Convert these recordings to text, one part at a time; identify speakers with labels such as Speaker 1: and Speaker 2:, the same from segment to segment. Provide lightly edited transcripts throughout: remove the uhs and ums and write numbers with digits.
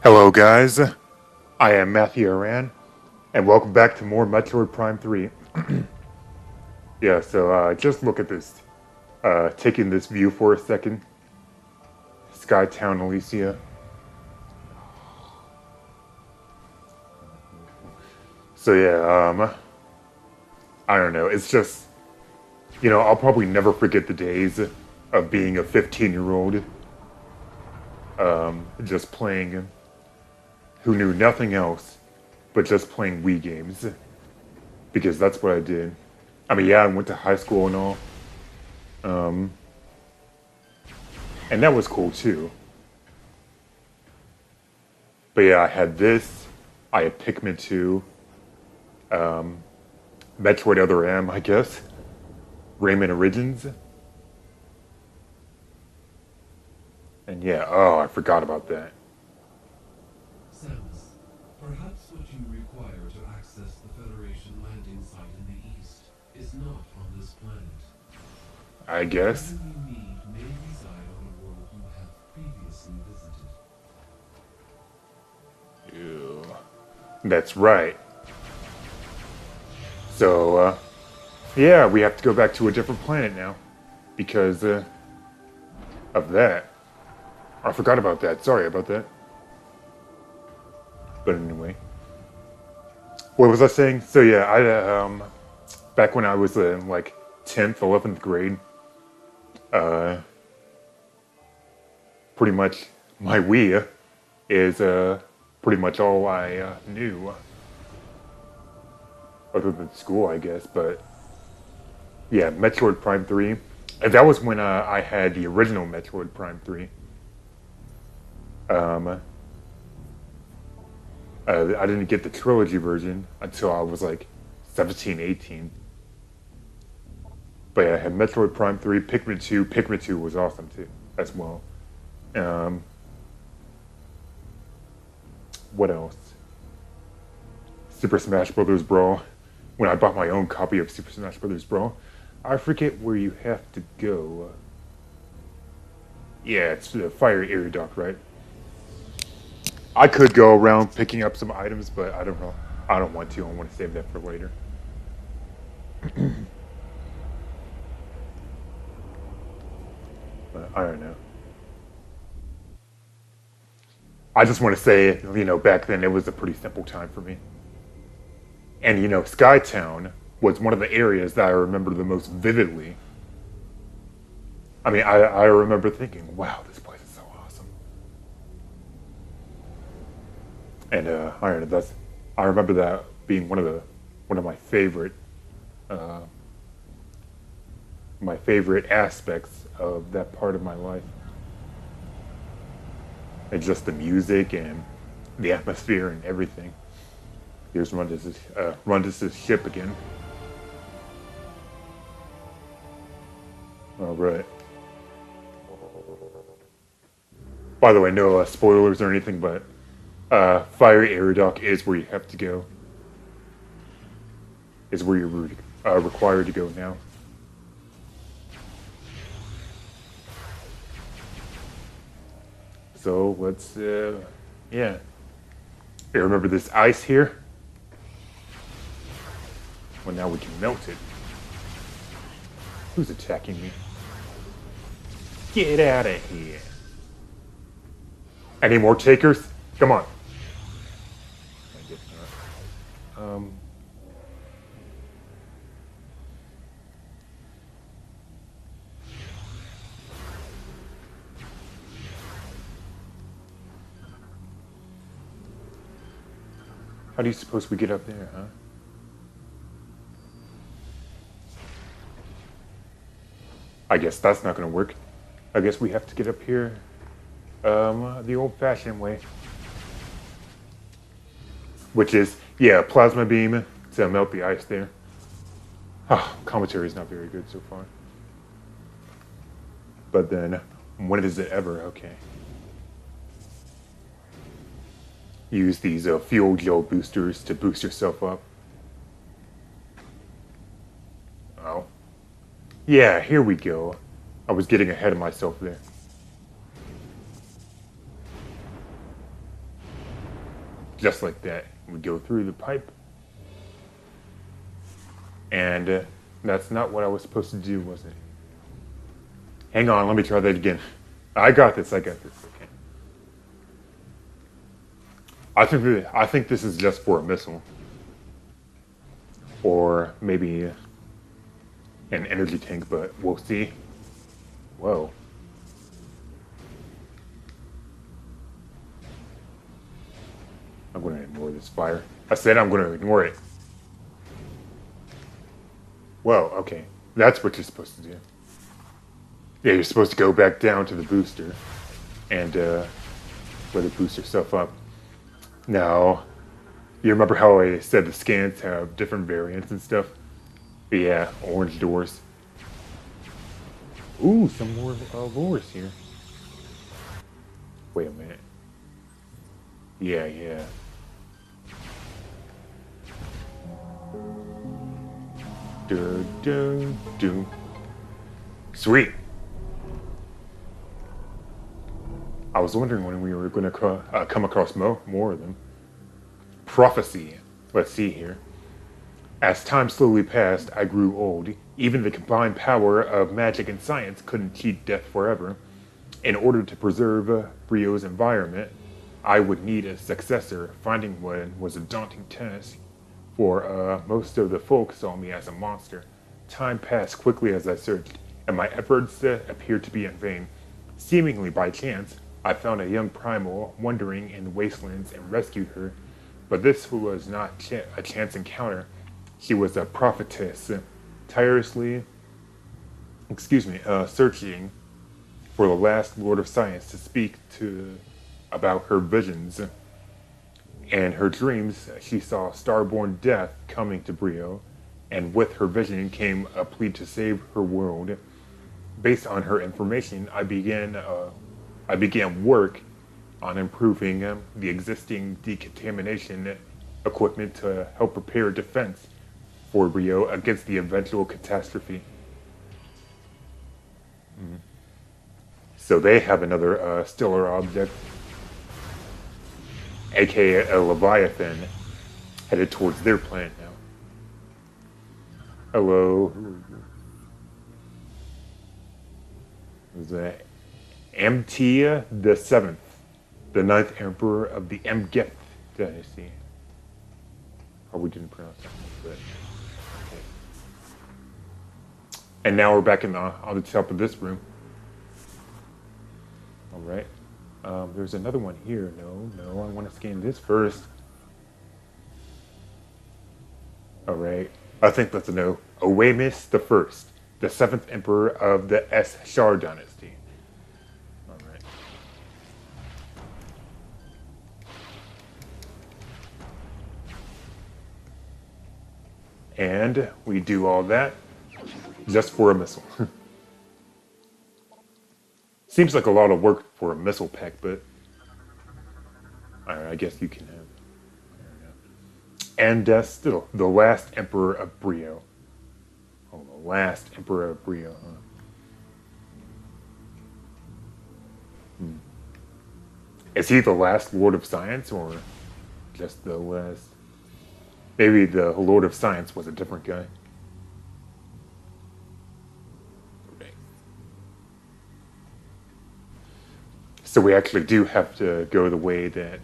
Speaker 1: Hello guys, I am Matthew Aran, and welcome back to more Metroid Prime 3. Just look at this. Taking this view for a second. Skytown, Elysia. I don't know, it's just, I'll probably never forget the days of being a 15-year-old, just playing, who knew nothing else but just playing Wii games. Because that's what I did. I mean, yeah, I went to high school and all. And that was cool too. But yeah, I had this. I had Pikmin 2. Metroid Other M, I guess. Rayman Origins. And yeah, oh, I forgot about that.
Speaker 2: Samus, perhaps what you require to access the Federation landing site in the east is not on this planet.
Speaker 1: I guess.
Speaker 2: Whatever you need may reside on a world you have previously visited.
Speaker 1: Ew. That's right. So, yeah, we have to go back to a different planet now. Because, of that. I forgot about that. Sorry about that. But anyway. What was I saying? So yeah, back when I was in like 10th, 11th grade, pretty much my Wii is pretty much all I knew. Other than school, I guess, but yeah, Metroid Prime 3. And that was when I had the original Metroid Prime 3. I didn't get the trilogy version until I was like 17, 18. But yeah, I had Metroid Prime 3, Pikmin 2. Pikmin 2 was awesome too, as well. What else? Super Smash Bros. Brawl. When I bought my own copy of Super Smash Bros. Brawl, I forget where you have to go. Yeah, it's the Fire Area Dock, right? I could go around picking up some items, but I don't know. I don't want to. I want to save that for later. But I don't know. I just want to say, back then it was a pretty simple time for me. And, Skytown was one of the areas that I remember the most vividly. I mean, I remember thinking, wow, this place is so awesome. And I don't know, I remember that being one of my favorite aspects of that part of my life. And just the music and the atmosphere and everything. Here's Rundus's ship again. All right. By the way, no spoilers or anything, but Fire Area Dock is where you have to go. Is where you're required to go now. So let's, yeah. Hey, remember this ice here? Well, now we can melt it. Who's attacking me? Get out of here. Any more takers? Come on. I guess not. How do you suppose we get up there, huh? I guess that's not gonna work. I guess we have to get up here the old-fashioned way. Which is, yeah, plasma beam to melt the ice there. Oh, commentary is not very good so far. But then, when is it ever? Okay. Use these fuel gel boosters to boost yourself up. Oh. Yeah, here we go. I was getting ahead of myself there. Just like that. We go through the pipe. And that's not what I was supposed to do, was it? Hang on, let me try that again. I got this, Okay. I think this is just for a missile. Or maybe an energy tank, but we'll see. Whoa. I'm going to ignore this fire. I said I'm going to ignore it. Whoa, okay. That's what you're supposed to do. Yeah, you're supposed to go back down to the booster and let it boost yourself up. Now, you remember how I said the scans have different variants and stuff? But yeah, orange doors. Ooh, some more lures here. Wait a minute. Yeah. Do. Sweet. I was wondering when we were going to come across more of them. Prophecy. Let's see here. As time slowly passed, I grew old. Even the combined power of magic and science couldn't cheat death forever. In order to preserve Bryo's environment, I would need a successor. Finding one was a daunting task, for most of the folk saw me as a monster. Time passed quickly as I searched, and my efforts appeared to be in vain. Seemingly by chance, I found a young primal wandering in the wastelands and rescued her. But this was not a chance encounter. She was a prophetess, tirelessly, searching for the last Lord of Science to speak to about her visions. And her dreams, she saw starborn death coming to Bryyo, and with her vision came a plea to save her world. Based on her information, I began work on improving the existing decontamination equipment to help prepare defense for Bryyo against the eventual catastrophe. So they have another stellar object, aka a Leviathan, headed towards their planet now. Hello. The Amtia the Seventh, the ninth emperor of the Mgeth dynasty. Probably didn't pronounce that one, but okay. And now we're back on the top of this room. All right. There's another one here. No, I want to scan this first. All right. I think that's a no. Owamis the First, the seventh emperor of the Shar dynasty. All right. And we do all that just for a missile. Seems like a lot of work for a missile pack, but I guess you can have. And still, the last emperor of Bryyo. Oh, the last emperor of Bryyo, huh? Is he the last Lord of Science, or just the last? Maybe the Lord of Science was a different guy. Okay. So we actually do have to go the way that...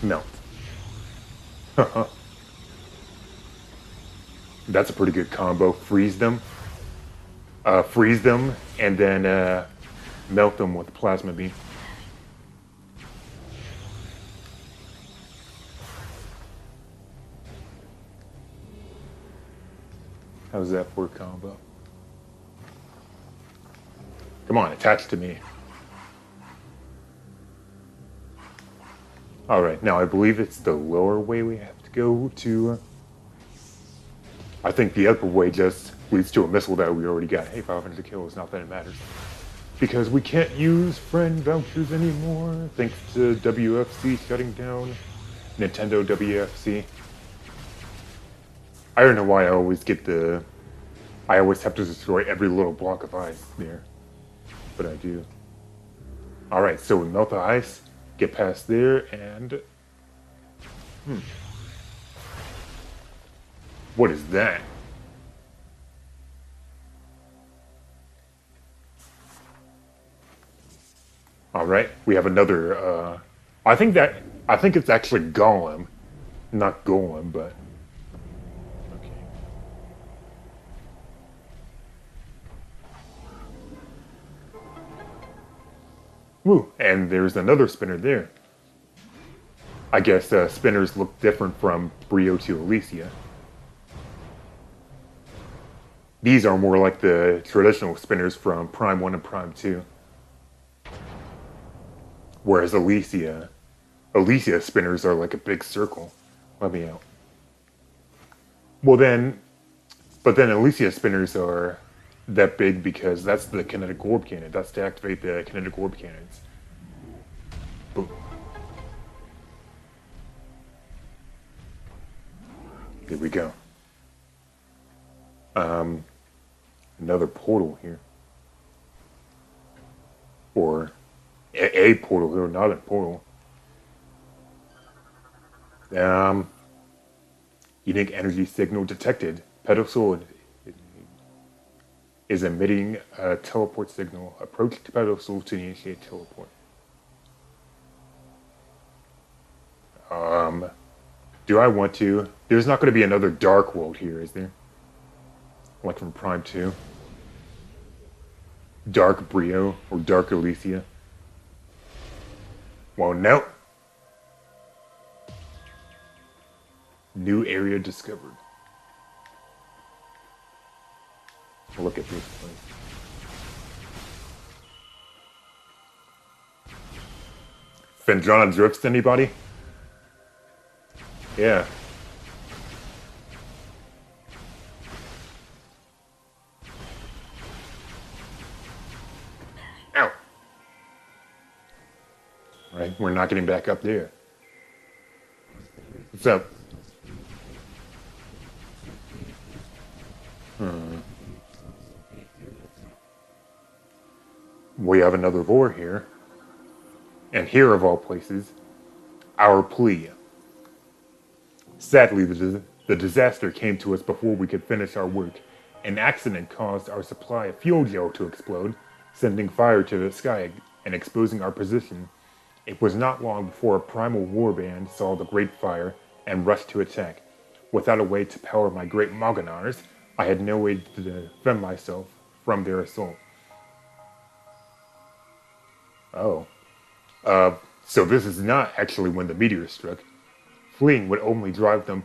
Speaker 1: Melt. That's a pretty good combo. Freeze them, and then melt them with plasma beam. How's that for a combo? Come on, attach to me. All right, now I believe it's the lower way we have to go to. I think the upper way just leads to a missile that we already got. Hey, 500 kills, not that it matters. Because we can't use friend vouchers anymore, thanks to WFC shutting down. Nintendo WFC. I don't know why I always have to destroy every little block of ice there. but I do. Alright, so we melt the ice, get past there, and... What is that? Alright, we have another, I think it's actually Golem. Not Golem, but... Okay. Woo, and there's another spinner there. I guess spinners look different from Bryyo to Alicia. These are more like the traditional spinners from Prime 1 and Prime 2. Whereas Alicia spinners are like a big circle. Let me out. Well then, but then Alicia spinners are that big because that's the kinetic orb cannon. That's to activate the kinetic orb cannons. Boom. Here we go. Another portal here. Or a portal here, not a portal. Unique energy signal detected. Pedestal is emitting a teleport signal. Approach the pedestal to initiate teleport. Do I want to? There's not going to be another Dark World here, is there? Like from Prime 2? Dark Bryyo or Dark Alicia? Well, no. New area discovered. Look at this place. Fendrana drifts, anybody? Yeah. Ow. Right, we're not getting back up there. What's up? We have another vor here. And here, of all places, our plea. Sadly, the disaster came to us before we could finish our work. An accident caused our supply of fuel gel to explode, sending fire to the sky and exposing our position. It was not long before a primal warband saw the great fire and rushed to attack. Without a way to power my great Moganars, I had no way to defend myself from their assault. Oh. So this is not actually when the meteor struck. Fleeing would only drive them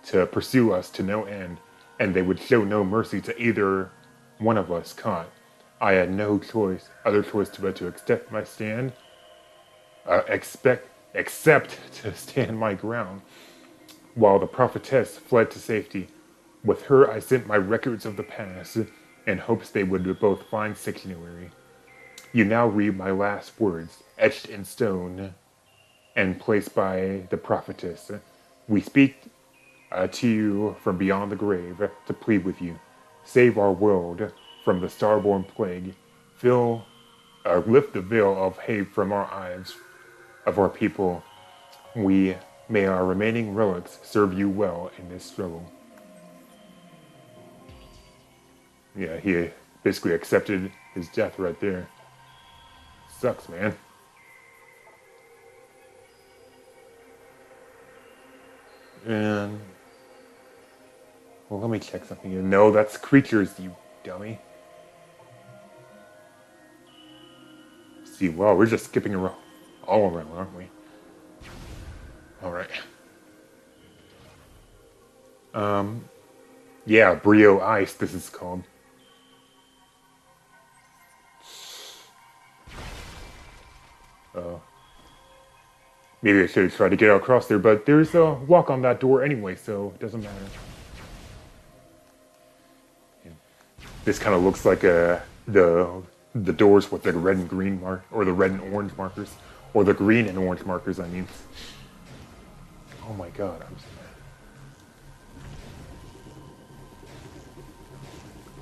Speaker 1: to pursue us to no end, and they would show no mercy to either one of us caught. I had no other choice but to accept my stand, except to stand my ground, while the prophetess fled to safety. With her I sent my records of the past, in hopes they would both find sanctuary. You now read my last words, etched in stone and placed by the prophetess. We speak to you from beyond the grave to plead with you. Save our world from the starborn plague. Lift the veil of hate from our eyes of our people. May our remaining relics serve you well in this struggle. Yeah, he basically accepted his death right there. Sucks, man. And... well, let me check something here. No, that's creatures, you dummy. See, wow, we're just skipping around, all around, aren't we? Alright. Yeah, Bryyo Ice, this is called. Maybe I should have tried to get across there, but there's a lock on that door anyway, so it doesn't matter. Yeah. This kind of looks like the doors with the red and green mark, or the red and orange markers, or the green and orange markers, I mean. Oh my god, I'm so mad.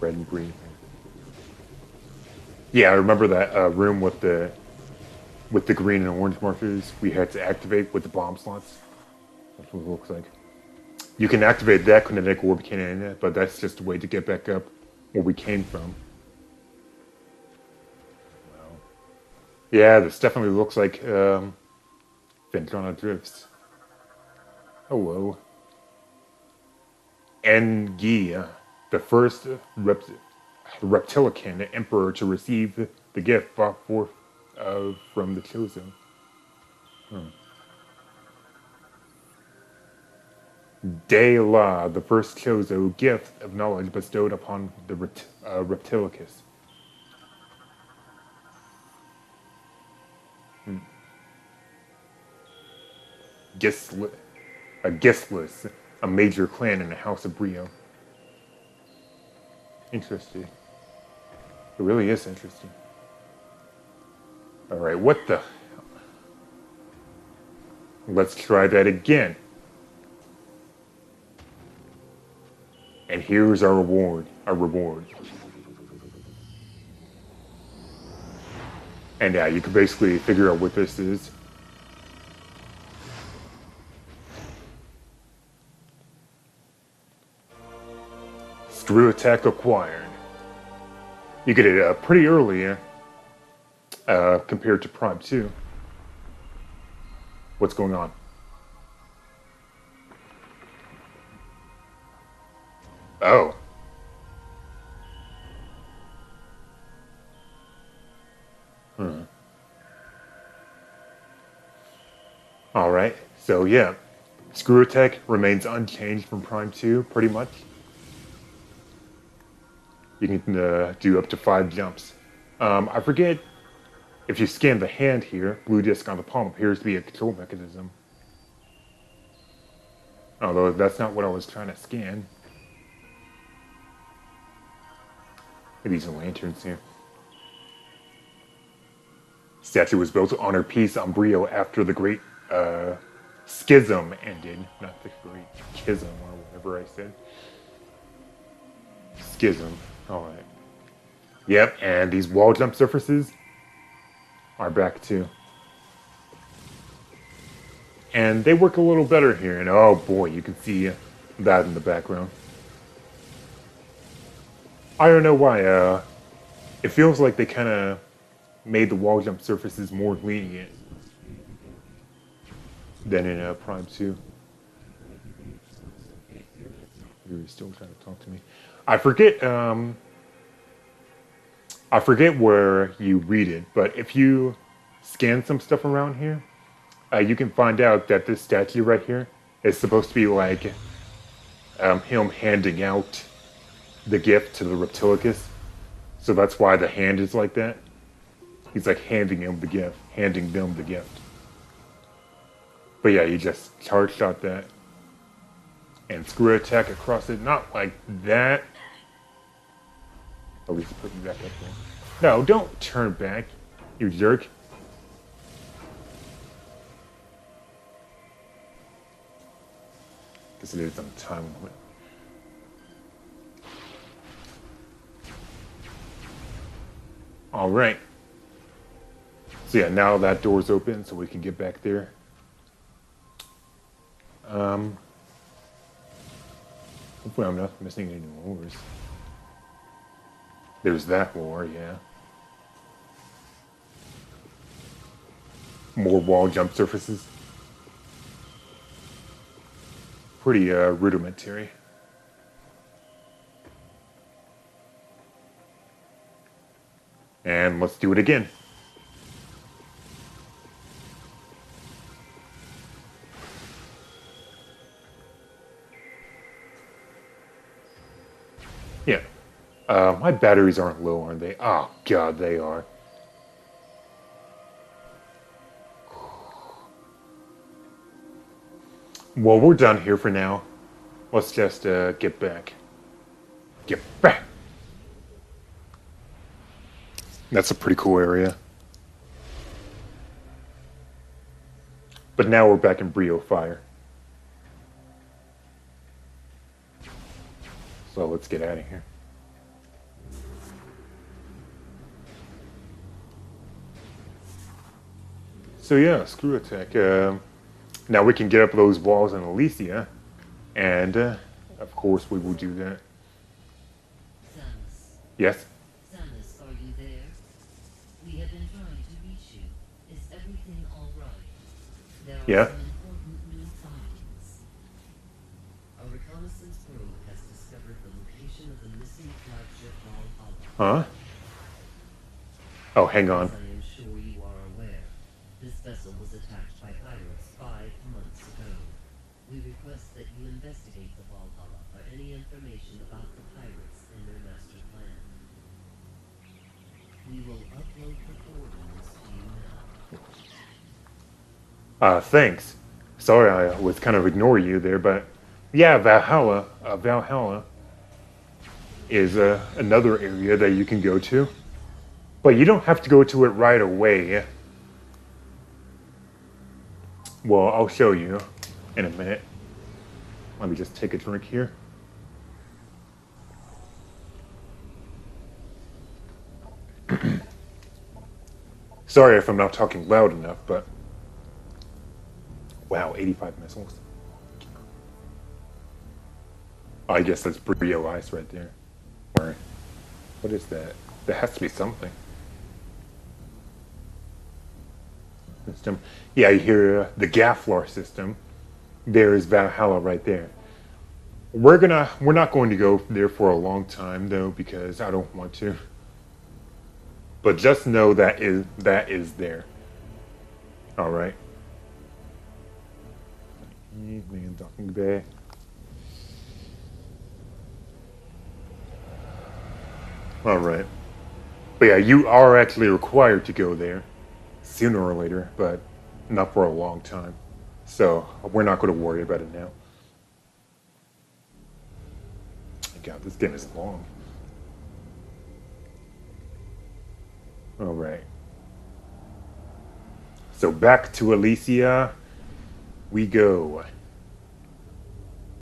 Speaker 1: Red and green. Yeah, I remember that room with the green and orange markers we had to activate with the bomb slots. That's what it looks like. You can activate that kinetic orb cannon, but that's just a way to get back up where we came from. Well, yeah, this definitely looks like Ventrona Drifts. Hello. Engi, the first reptilican emperor to receive the gift brought forth from the chosen. De La, the first Chozo gift of knowledge bestowed upon the Reptilicus. Gisl- a Gislis, a major clan in the House of Bryyo. Interesting. It really is interesting. Alright, what the? Let's try that again. And here's our reward. Our reward. And yeah, you can basically figure out what this is. Screw attack acquired. You get it pretty early compared to Prime 2. What's going on? Oh. Alright, so yeah. Screw attack remains unchanged from Prime 2, pretty much. You can do up to 5 jumps. I forget if you scan the hand here, blue disc on the palm appears to be a control mechanism. Although that's not what I was trying to scan. These are lanterns here. Statue was built to honor peace on Bryyo after the Great Schism ended. Not the Great Schism, or whatever I said. Schism. Alright. Yep, and these wall jump surfaces are back too. And they work a little better here, and oh boy, you can see that in the background. I don't know why, it feels like they kind of made the wall jump surfaces more lenient than in Prime 2. You're still trying to talk to me. I forget where you read it, but if you scan some stuff around here, you can find out that this statue right here is supposed to be like him handing out the gift to the Reptilicus. So that's why the hand is like that. He's like handing them the gift. But yeah, you just charge shot that. And screw attack across it, not like that. At least put me back up there. No, don't turn back, you jerk. Guess it is on time limit. Alright. So yeah, now that door's open so we can get back there. Hopefully I'm not missing any wars. There's that war, yeah. More wall jump surfaces. Pretty rudimentary. And let's do it again. Yeah. My batteries aren't low, are they? Oh, God, they are. Well, we're done here for now. Let's just get back. Get back! That's a pretty cool area. But now we're back in Bryyo Fire. So let's get out of here. So yeah, screw attack. Now we can get up those walls in Elysia, and of course we will do that.
Speaker 3: Samus.
Speaker 1: Yes.
Speaker 3: Samus, are you there? We have been trying to reach you. Is everything alright? There are
Speaker 1: Yeah.
Speaker 3: some important new findings. A reconnaissance probe has discovered the location of the missing flagship Valhalla.
Speaker 1: Huh? Oh, hang on.
Speaker 3: As I am sure you are aware, this vessel was attacked by pirates 5 months ago. We request that you investigate the Valhalla for any information about the pirates and their master plan. We will upload the coordinates to you now.
Speaker 1: Thanks. Sorry, I was kind of ignoring you there, but yeah, Valhalla is another area that you can go to. But you don't have to go to it right away. Well, I'll show you in a minute. Let me just take a drink here. Sorry if I'm not talking loud enough, but wow, 85 missiles. I guess that's Bryyo ice right there. Or what is that? That has to be something. System. Yeah, you hear the Gafflar system. There is Valhalla right there. We're not going to go there for a long time though, because I don't want to. But just know that is there. All right. Evening, docking bay. All right. But yeah, you are actually required to go there sooner or later, but not for a long time. So we're not going to worry about it now. God, this game is long. All right. So back to Elysia we go.